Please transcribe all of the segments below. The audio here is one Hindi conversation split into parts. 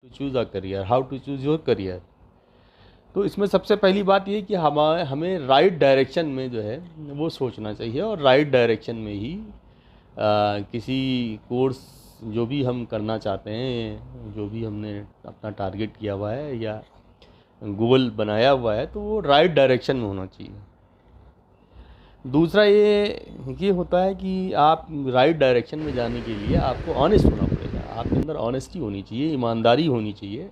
To choose a career, how to choose your career. तो इसमें सबसे पहली बात ये कि हमें राइट डायरेक्शन में जो है वो सोचना चाहिए, और राइट डायरेक्शन में ही किसी कोर्स जो भी हम करना चाहते हैं, जो भी हमने अपना टारगेट किया हुआ है या गोल बनाया हुआ है, तो वो राइट डायरेक्शन में होना चाहिए। दूसरा ये होता है कि आप राइट डायरेक्शन में जाने के लिए आपको ऑनेस्ट होना पड़ेगा, आपके अंदर ऑनेस्टी होनी चाहिए, ईमानदारी होनी चाहिए।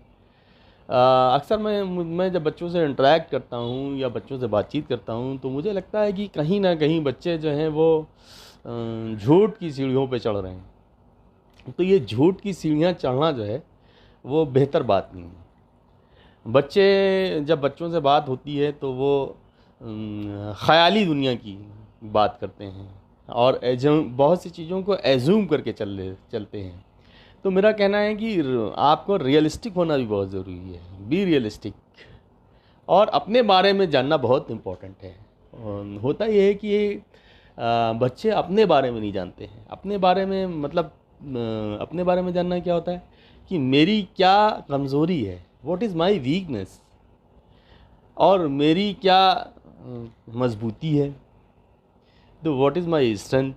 अक्सर मैं जब बच्चों से इंटरेक्ट करता हूँ या बच्चों से बातचीत करता हूँ, तो मुझे लगता है कि कहीं ना कहीं बच्चे जो हैं वो झूठ की सीढ़ियों पे चढ़ रहे हैं। तो ये झूठ की सीढ़ियाँ चढ़ना जो है वो बेहतर बात नहीं है। जब बच्चों से बात होती है तो वो ख़याली दुनिया की बात करते हैं और बहुत सी चीज़ों को एज्यूम करके चलते हैं। तो मेरा कहना है कि आपको रियलिस्टिक होना भी बहुत ज़रूरी है, बी रियलिस्टिक, और अपने बारे में जानना बहुत इम्पोर्टेंट है। होता ये है कि बच्चे अपने बारे में नहीं जानते हैं। अपने बारे में मतलब अपने बारे में जानना क्या होता है कि मेरी क्या कमज़ोरी है, व्हाट इज़ माई वीकनेस, और मेरी क्या मजबूती है, तो व्हाट इज़ माई स्ट्रेंथ,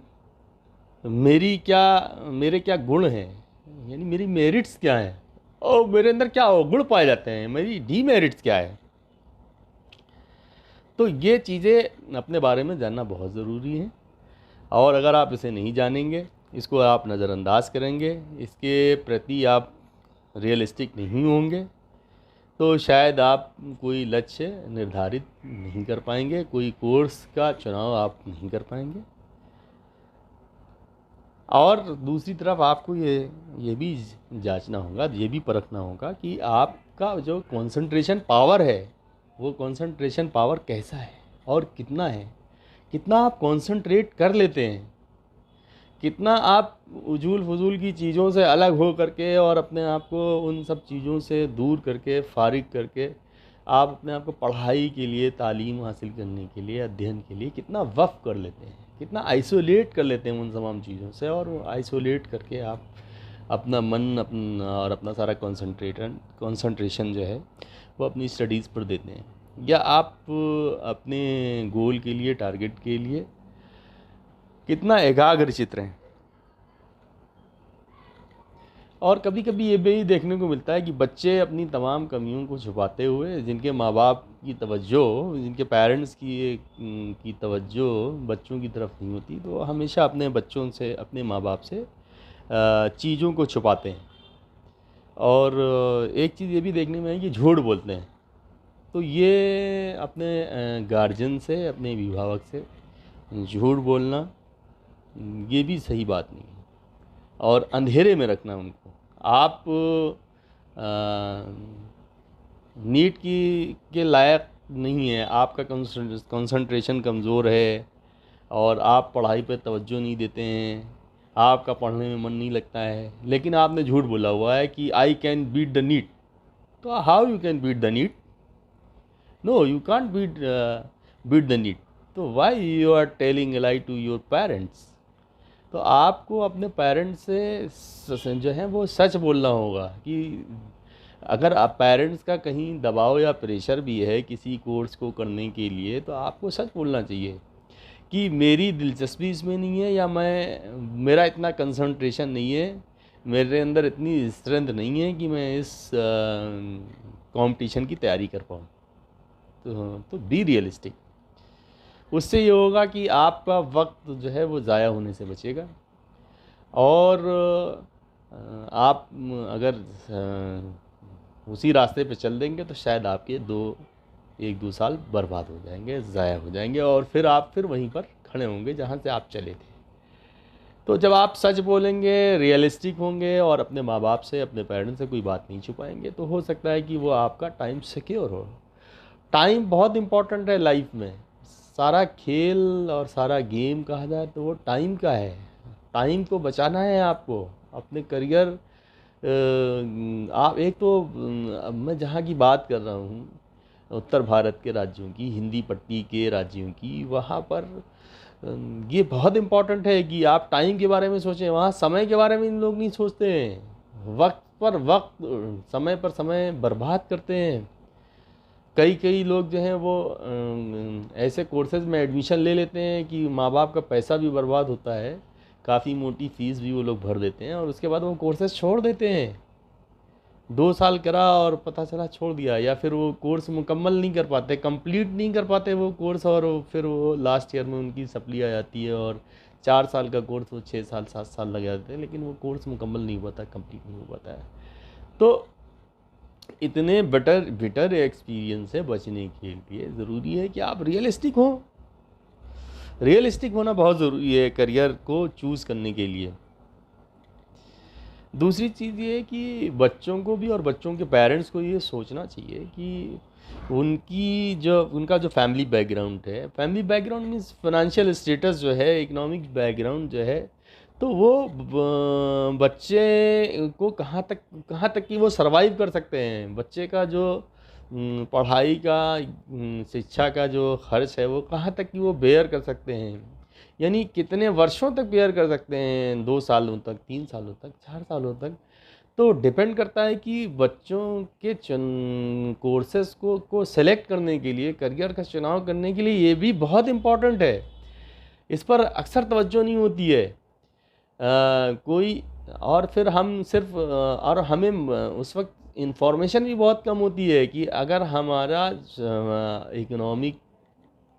मेरे क्या गुण हैं, यानी मेरी मेरिट्स क्या हैं, और मेरे अंदर क्या गुण पाए जाते हैं, मेरी डीमेरिट्स क्या है। तो ये चीज़ें अपने बारे में जानना बहुत ज़रूरी है, और अगर आप इसे नहीं जानेंगे, इसको आप नज़रअंदाज करेंगे, इसके प्रति आप रियलिस्टिक नहीं होंगे, तो शायद आप कोई लक्ष्य निर्धारित नहीं कर पाएंगे, कोई कोर्स का चुनाव आप नहीं कर पाएंगे। और दूसरी तरफ आपको ये भी जांचना होगा, ये भी परखना होगा कि आपका जो कंसंट्रेशन पावर है, वो कंसंट्रेशन पावर कैसा है और कितना है, कितना आप कंसंट्रेट कर लेते हैं, कितना आप उजूल फजूल की चीज़ों से अलग हो करके और अपने आप को उन सब चीज़ों से दूर करके, फारिग करके, आप अपने आप को पढ़ाई के लिए, तालीम हासिल करने के लिए, अध्ययन के लिए कितना वक़्फ़ कर लेते हैं, कितना आइसोलेट कर लेते हैं उन तमाम चीज़ों से, और आइसोलेट करके आप अपना मन और अपना सारा कंसंट्रेशन जो है वो अपनी स्टडीज़ पर देते हैं, या आप अपने गोल के लिए, टारगेट के लिए कितना एकाग्रचित रहें। और कभी कभी ये भी देखने को मिलता है कि बच्चे अपनी तमाम कमियों को छुपाते हुए, जिनके माँ बाप की तवज्जो, जिनके पेरेंट्स की तवज्जो बच्चों की तरफ नहीं होती, तो हमेशा अपने बच्चों से, अपने माँ बाप से चीज़ों को छुपाते हैं। और एक चीज़ ये भी देखने में है कि झूठ बोलते हैं। तो ये अपने गार्जियन से, अपने अभिभावक से झूठ बोलना, ये भी सही बात नहीं है, और अंधेरे में रखना उनको। आप नीट के लायक नहीं है, आपका कंसंट्रेशन कमज़ोर है, और आप पढ़ाई पे तवज्जो नहीं देते हैं, आपका पढ़ने में मन नहीं लगता है, लेकिन आपने झूठ बोला हुआ है कि I can beat the NEET. तो how you can beat the NEET? No, you can't beat the NEET. तो why you are telling a lie to your parents? तो आपको अपने पेरेंट्स से जो है वो सच बोलना होगा कि अगर आप पेरेंट्स का कहीं दबाव या प्रेशर भी है किसी कोर्स को करने के लिए, तो आपको सच बोलना चाहिए कि मेरी दिलचस्पी इसमें नहीं है, या मेरा इतना कंसंट्रेशन नहीं है, मेरे अंदर इतनी स्ट्रेंथ नहीं है कि मैं इस कंपटीशन की तैयारी कर पाऊँ। तो बी रियलिस्टिक। उससे ये होगा कि आपका वक्त जो है वो ज़ाया होने से बचेगा, और आप अगर उसी रास्ते पे चल देंगे तो शायद आपके 1-2 साल बर्बाद हो जाएंगे, ज़ाया हो जाएंगे, और फिर आप वहीं पर खड़े होंगे जहाँ से आप चले थे। तो जब आप सच बोलेंगे, रियलिस्टिक होंगे, और अपने माँ बाप से, अपने पेरेंट्स से कोई बात नहीं छुपाएंगे, तो हो सकता है कि वो आपका टाइम सिक्योर हो। टाइम बहुत इम्पॉर्टेंट है लाइफ में। सारा खेल और सारा गेम कहा जाए तो वो टाइम का है। टाइम को बचाना है आपको, अपने करियर। आप एक तो मैं जहाँ की बात कर रहा हूँ, उत्तर भारत के राज्यों की, हिंदी पट्टी के राज्यों की, वहाँ पर ये बहुत इम्पॉर्टेंट है कि आप टाइम के बारे में सोचें। वहाँ समय के बारे में इन लोग नहीं सोचते हैं, वक्त पर वक्त, समय पर समय बर्बाद करते हैं। कई लोग जो हैं वो ऐसे कोर्सेज़ में एडमिशन ले लेते हैं कि माँ बाप का पैसा भी बर्बाद होता है, काफ़ी मोटी फ़ीस भी वो लोग भर देते हैं और उसके बाद वो कोर्सेज़ छोड़ देते हैं। 2 साल करा और पता चला छोड़ दिया, या फिर वो कोर्स मुकम्मल नहीं कर पाते, कंप्लीट नहीं कर पाते वो कोर्स, और फिर वो लास्ट ईयर में उनकी सप्ली आ जाती है और 4 साल का कोर्स वो 6 साल 7 साल लग जाते हैं, लेकिन वो कोर्स मुकम्मल नहीं हो पाता, कंप्लीट नहीं हो पाता है। तो इतने बिटर एक्सपीरियंस से बचने के लिए ज़रूरी है कि आप रियलिस्टिक हों। रियलिस्टिक होना बहुत ज़रूरी है करियर को चूज़ करने के लिए। दूसरी चीज़ ये है कि बच्चों को भी और बच्चों के पेरेंट्स को ये सोचना चाहिए कि उनका जो family background means financial status जो है, इकोनॉमिक बैकग्राउंड जो है, तो वो बच्चे को कहाँ तक कि वो सर्वाइव कर सकते हैं। बच्चे का जो पढ़ाई का, शिक्षा का जो खर्च है, वो कहाँ तक कि वो बेयर कर सकते हैं, यानी कितने वर्षों तक बेयर कर सकते हैं, 2 सालों तक, 3 सालों तक, 4 सालों तक। तो डिपेंड करता है कि बच्चों के कोर्सेज़ को सेलेक्ट करने के लिए, करियर का चुनाव करने के लिए, ये भी बहुत इम्पॉर्टेंट है। इस पर अक्सर तवज्जो नहीं होती है। कोई और फिर हम सिर्फ और हमें उस वक्त इंफॉर्मेशन भी बहुत कम होती है कि अगर हमारा इकोनॉमिक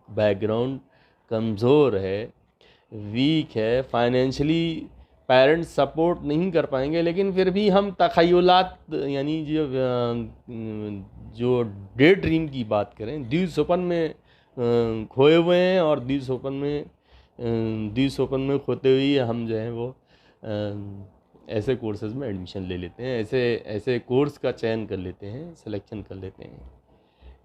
बैकग्राउंड कमज़ोर है, वीक है, फाइनेंशियली पेरेंट्स सपोर्ट नहीं कर पाएंगे, लेकिन फिर भी हम तख़य्युलात, यानी जो डे ड्रीम की बात करें, द्वीप स्वप्न में खोए हुए हैं, और द्वीप स्वप्न में खोते हुए हम जो है वो ऐसे कोर्सेज़ में एडमिशन ले लेते हैं, ऐसे कोर्स का चयन कर लेते हैं, सिलेक्शन कर लेते हैं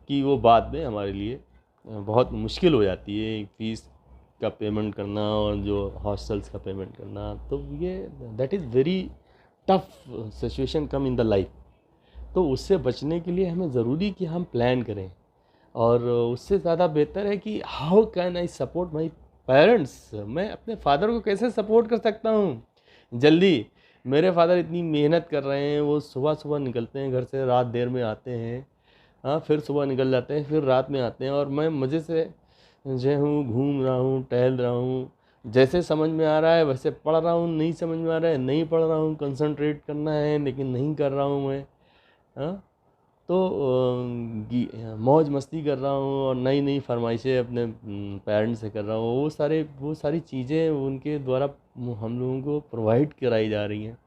कि वो बाद में हमारे लिए बहुत मुश्किल हो जाती है फ़ीस का पेमेंट करना और जो हॉस्टल्स का पेमेंट करना। तो ये that is very tough situation come in the life. तो उससे बचने के लिए हमें ज़रूरी कि हम प्लान करें, और उससे ज़्यादा बेहतर है कि how can I support my parents. मैं अपने फादर को कैसे सपोर्ट कर सकता हूँ जल्दी। मेरे फादर इतनी मेहनत कर रहे हैं, वो सुबह निकलते हैं घर से, रात देर में आते हैं, हाँ, फिर सुबह निकल जाते हैं, फिर रात में आते हैं, और मैं मज़े से जो हूँ घूम रहा हूँ, टहल रहा हूँ, जैसे समझ में आ रहा है वैसे पढ़ रहा हूँ, नहीं समझ में आ रहा है नहीं पढ़ रहा हूँ, कंसंट्रेट करना है लेकिन नहीं कर रहा हूँ मैं, हाँ। तो मौज मस्ती कर रहा हूँ और नई नई फरमाइशें अपने पेरेंट्स से कर रहा हूँ। वो सारी चीज़ें उनके द्वारा हम लोगों को प्रोवाइड कराई जा रही हैं,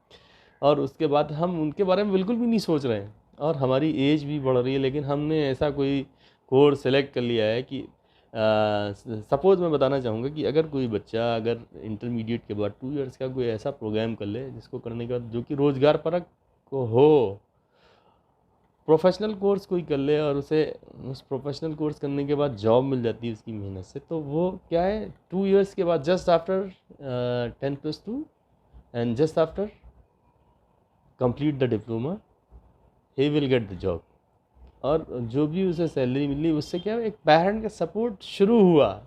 और उसके बाद हम उनके बारे में बिल्कुल भी नहीं सोच रहे हैं, और हमारी एज भी बढ़ रही है, लेकिन हमने ऐसा कोई कोर्स सेलेक्ट कर लिया है कि सपोज़ मैं बताना चाहूँगा कि अगर कोई बच्चा अगर इंटरमीडिएट के बाद 2 इयर्स का कोई ऐसा प्रोग्राम कर ले जिसको करने के बाद जो कि रोज़गार परक को हो, प्रोफेशनल कोर्स कोई कर ले, और उसे उस प्रोफेशनल कोर्स करने के बाद जॉब मिल जाती है उसकी मेहनत से, तो वो क्या है, 2 इयर्स के बाद just after 10+2 and just after complete the diploma he will get the job. और जो भी उसे सैलरी मिली उससे क्या एक पेरेंट का सपोर्ट शुरू हुआ।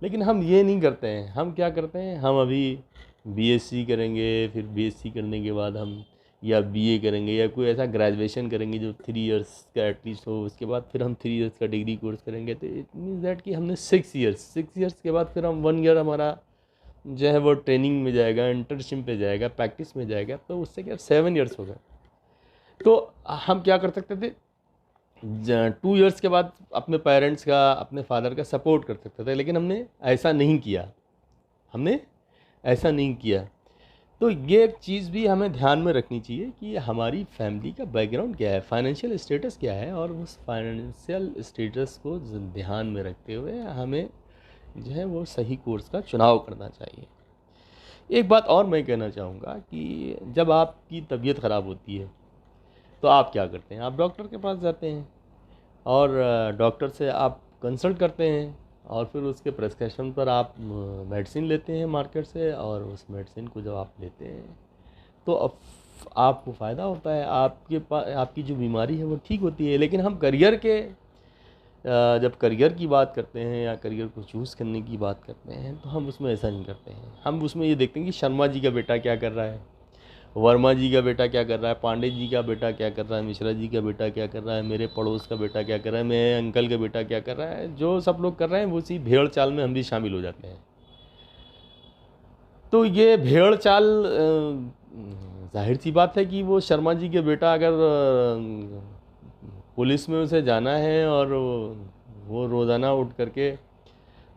लेकिन हम ये नहीं करते हैं। हम क्या करते हैं, हम अभी बीएससी करेंगे, फिर बीएससी करने के बाद हम या बीए करेंगे या कोई ऐसा ग्रेजुएशन करेंगे जो 3 इयर्स का एटलीस्ट हो, उसके बाद फिर हम 3 इयर्स का डिग्री कोर्स करेंगे। तो इट मीन्स दैट कि हमने 6 इयर्स के बाद फिर हम 1 ईयर हमारा जो है वो ट्रेनिंग में जाएगा, इंटर्नशिप पे जाएगा, प्रैक्टिस में जाएगा, तो उससे क्या 7 इयर्स हो गए। तो हम क्या कर सकते थे, 2 इयर्स के बाद अपने पेरेंट्स का, अपने फादर का सपोर्ट कर सकते थे, लेकिन हमने ऐसा नहीं किया। तो ये एक चीज़ भी हमें ध्यान में रखनी चाहिए कि हमारी फैमिली का बैकग्राउंड क्या है, फाइनेंशियल स्टेटस क्या है, और उस फाइनेंशियल स्टेटस को ध्यान में रखते हुए हमें जो है वो सही कोर्स का चुनाव करना चाहिए। एक बात और मैं कहना चाहूँगा कि जब आपकी तबीयत ख़राब होती है तो आप क्या करते हैं, आप डॉक्टर के पास जाते हैं और डॉक्टर से आप कंसल्ट करते हैं, और फिर उसके प्रेस्क्रिप्शन पर आप मेडिसिन लेते हैं मार्केट से, और उस मेडिसिन को जब आप लेते हैं तो अब आपको फ़ायदा होता है, आपकी जो बीमारी है वो ठीक होती है। लेकिन हम जब करियर की बात करते हैं या करियर को चूज़ करने की बात करते हैं तो हम उसमें ऐसा नहीं करते हैं। हम उसमें ये देखते हैं कि शर्मा जी का बेटा क्या कर रहा है, वर्मा जी का बेटा क्या कर रहा है, पांडे जी का बेटा क्या कर रहा है, मिश्रा जी का बेटा क्या कर रहा है, मेरे पड़ोस का बेटा क्या कर रहा है, मेरे अंकल का बेटा क्या कर रहा है, जो सब लोग कर रहे हैं उसी भेड़ चाल में हम भी शामिल हो जाते हैं। तो ये भेड़ चाल जाहिर सी बात है कि वो शर्मा जी के बेटा अगर पुलिस में उसे जाना है और वो रोज़ाना उठ करके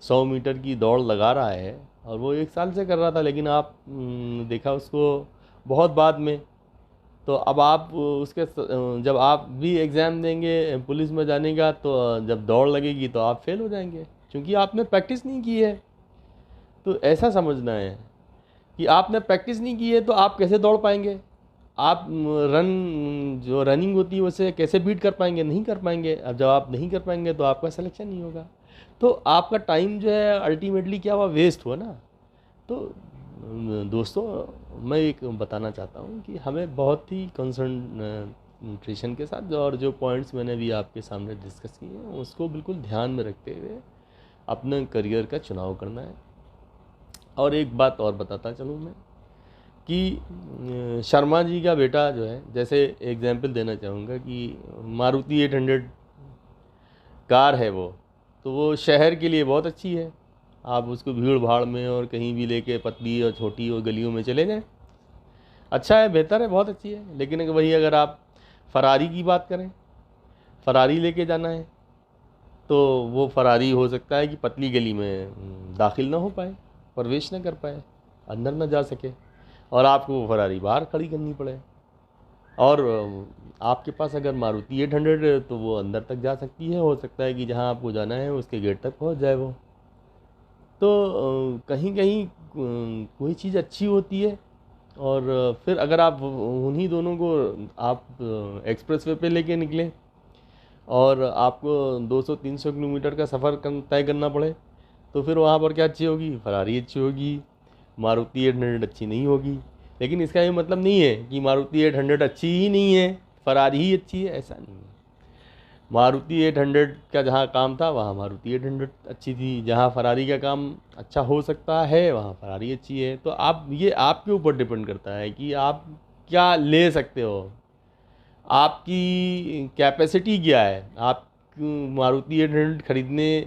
100 मीटर की दौड़ लगा रहा है और वो 1 साल से कर रहा था, लेकिन आप देखा उसको बहुत बाद में। तो अब आप उसके जब आप भी एग्ज़ाम देंगे पुलिस में जाने का, तो जब दौड़ लगेगी तो आप फेल हो जाएंगे, क्योंकि आपने प्रैक्टिस नहीं की है। तो ऐसा समझना है कि आपने प्रैक्टिस नहीं की है तो आप कैसे दौड़ पाएंगे, आप जो रनिंग होती है उसे कैसे बीट कर पाएंगे, नहीं कर पाएंगे। अब जब आप नहीं कर पाएंगे तो आपका सिलेक्शन नहीं होगा, तो आपका टाइम जो है अल्टीमेटली क्या हुआ, वेस्ट हुआ ना। तो दोस्तों, मैं एक बताना चाहता हूँ कि हमें बहुत ही कंसंट्रेशन के साथ और जो पॉइंट्स मैंने अभी आपके सामने डिस्कस किए हैं उसको बिल्कुल ध्यान में रखते हुए अपने करियर का चुनाव करना है। और एक बात और बताता चलूँ मैं कि शर्मा जी का बेटा जो है, जैसे एग्जांपल देना चाहूँगा कि मारुति 800 कार है वो, तो वो शहर के लिए बहुत अच्छी है। आप उसको भीड़ भाड़ में और कहीं भी लेके पतली और छोटी और गलियों में चले जाएं, अच्छा है, बेहतर है, बहुत अच्छी है। लेकिन अगर वही अगर आप फरारी की बात करें, फरारी लेके जाना है, तो वो फरारी हो सकता है कि पतली गली में दाखिल ना हो पाए, प्रवेश ना कर पाए, अंदर ना जा सके, और आपको वो फरारी बाहर खड़ी करनी पड़े। और आपके पास अगर मारुति 800 है तो वो अंदर तक जा सकती है, हो सकता है कि जहाँ आपको जाना है उसके गेट तक पहुँच जाए वो। तो कहीं कहीं कोई चीज़ अच्छी होती है, और फिर अगर आप उन्हीं दोनों को आप एक्सप्रेस वे पे लेके निकलें और आपको 200-300 किलोमीटर का सफ़र तय करना पड़े, तो फिर वहाँ पर क्या अच्छी होगी, फरारी अच्छी होगी, मारुति 800 अच्छी नहीं होगी। लेकिन इसका ये मतलब नहीं है कि मारुति 800 अच्छी ही नहीं है, फरारी ही अच्छी है, ऐसा नहीं है। मारुति 800 का जहाँ काम था वहाँ मारुति 800 अच्छी थी, जहाँ फरारी का काम अच्छा हो सकता है वहाँ फरारी अच्छी है। तो आप, ये आपके ऊपर डिपेंड करता है कि आप क्या ले सकते हो, आपकी कैपेसिटी क्या है, आप मारुति 800 खरीदने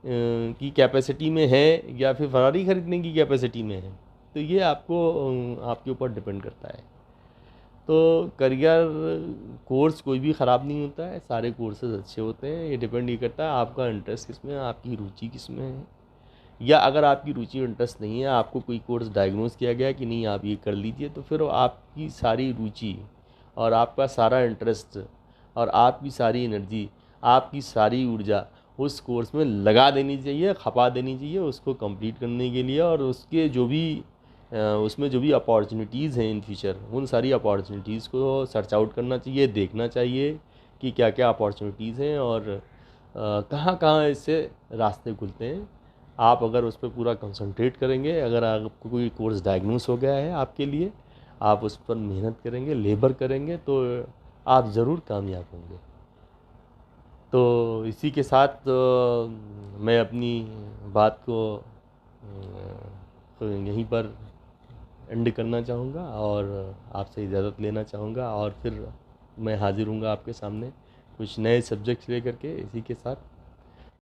की कैपेसिटी में है या फिर फरारी खरीदने की कैपेसिटी में है। तो ये आपको आपके ऊपर डिपेंड करता है। तो करियर कोर्स कोई भी ख़राब नहीं होता है, सारे कोर्सेज अच्छे होते हैं। ये डिपेंड ये करता है आपका इंटरेस्ट किस में है, आपकी रुचि किस में है। या अगर आपकी रुचि इंटरेस्ट नहीं है, आपको कोई कोर्स डायग्नोस किया गया कि नहीं आप ये कर लीजिए, तो फिर आपकी सारी रुचि और आपका सारा इंटरेस्ट और आपकी सारी एनर्जी, आपकी सारी ऊर्जा उस कोर्स में लगा देनी चाहिए, खपा देनी चाहिए उसको कंप्लीट करने के लिए। और उसके जो भी उसमें जो भी अपॉर्चुनिटीज़ हैं इन फ्यूचर, उन सारी अपॉर्चुनिटीज़ को सर्च आउट करना चाहिए, देखना चाहिए कि क्या क्या अपॉर्चुनिटीज़ हैं और कहाँ कहाँ इससे रास्ते खुलते हैं। आप अगर उस पर पूरा कंसंट्रेट करेंगे, अगर आपको कोई कोर्स डायग्नोस हो गया है आपके लिए, आप उस पर मेहनत करेंगे, लेबर करेंगे, तो आप ज़रूर कामयाब होंगे। तो इसी के साथ मैं अपनी बात को यहीं पर एंड करना चाहूँगा और आपसे इजाज़त लेना चाहूँगा, और फिर मैं हाज़िर हूँगा आपके सामने कुछ नए सब्जेक्ट्स लेकर के। इसी के साथ